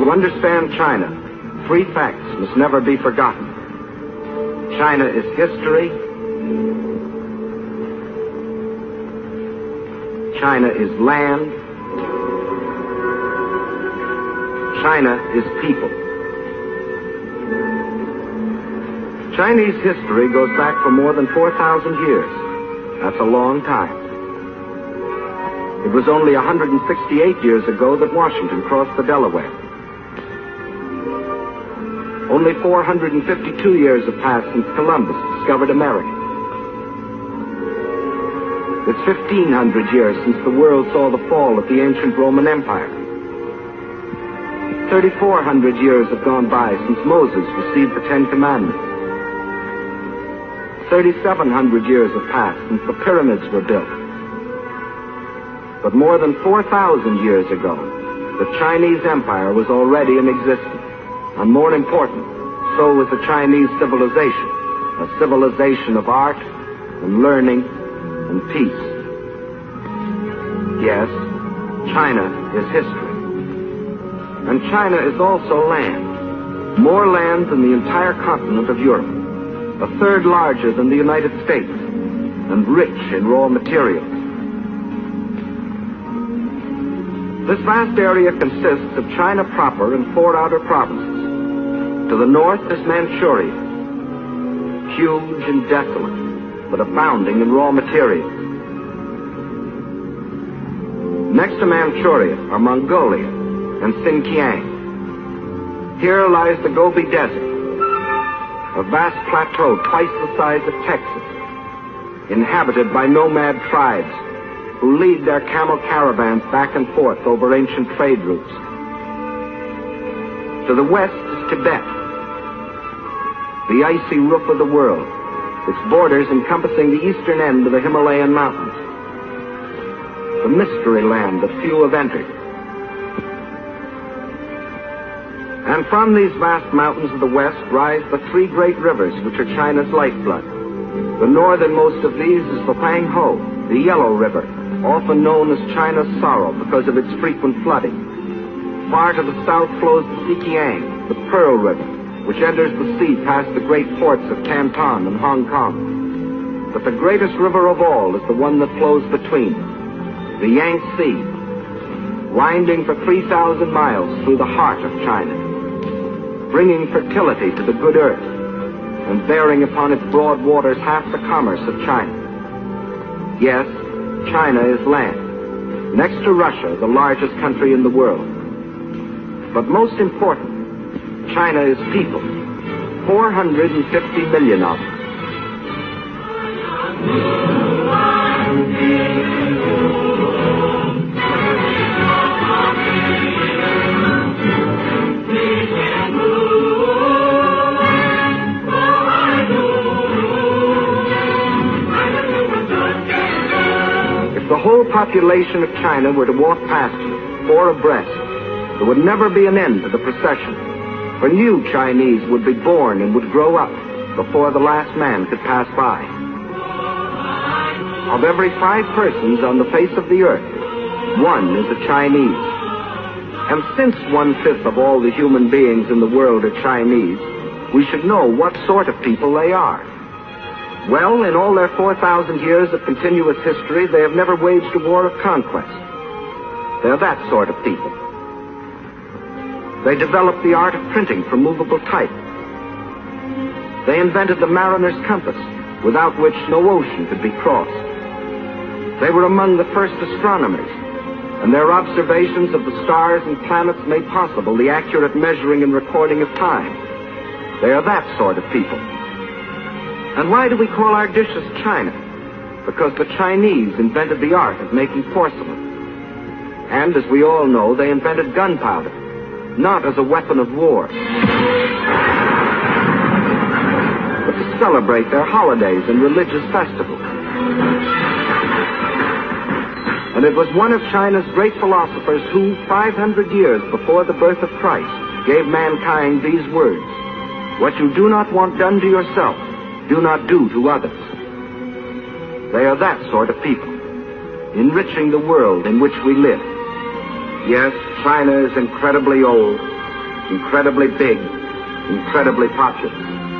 To understand China, three facts must never be forgotten. China is history. China is land. China is people. Chinese history goes back for more than 4,000 years. That's a long time. It was only 168 years ago that Washington crossed the Delaware. Only 452 years have passed since Columbus discovered America. It's 1,500 years since the world saw the fall of the ancient Roman Empire. 3,400 years have gone by since Moses received the Ten Commandments. 3,700 years have passed since the pyramids were built. But more than 4,000 years ago, the Chinese Empire was already in existence. And more important, so was the Chinese civilization, a civilization of art and learning and peace. Yes, China is history. And China is also land. More land than the entire continent of Europe. A third larger than the United States. And rich in raw materials. This vast area consists of China proper and 4 outer provinces. To the north is Manchuria, huge and desolate, but abounding in raw materials. Next to Manchuria are Mongolia and Xinjiang. Here lies the Gobi Desert, a vast plateau twice the size of Texas, inhabited by nomad tribes who lead their camel caravans back and forth over ancient trade routes. To the west is Tibet, the icy roof of the world, its borders encompassing the eastern end of the Himalayan mountains. The mystery land that few have entered. And from these vast mountains of the west rise the 3 great rivers which are China's lifeblood. The northernmost of these is the Huanghe, the Yellow River, often known as China's Sorrow because of its frequent flooding. Far to the south flows the Zhejiang, the Pearl River, which enters the sea past the great ports of Canton and Hong Kong. But the greatest river of all is the one that flows between, the Yangtze, winding for 3,000 miles through the heart of China, bringing fertility to the good earth, and bearing upon its broad waters half the commerce of China. Yes, China is land, next to Russia, the largest country in the world. But most important, China is people, 450 million of them. If the whole population of China were to walk past you, 4 abreast, there would never be an end to the procession. For new Chinese would be born and would grow up before the last man could pass by. Of every 5 persons on the face of the earth, 1 is a Chinese. And since 1/5 of all the human beings in the world are Chinese, we should know what sort of people they are. Well, in all their 4,000 years of continuous history, they have never waged a war of conquest. They're that sort of people. They developed the art of printing from movable type. They invented the mariner's compass, without which no ocean could be crossed. They were among the first astronomers, and their observations of the stars and planets made possible the accurate measuring and recording of time. They are that sort of people. And why do we call our dishes China? Because the Chinese invented the art of making porcelain. And, as we all know, they invented gunpowder, not as a weapon of war, but to celebrate their holidays and religious festivals. And it was one of China's great philosophers who, 500 years before the birth of Christ, gave mankind these words: "What you do not want done to yourself, do not do to others." They are that sort of people, enriching the world in which we live. Yes, China is incredibly old, incredibly big, incredibly popular.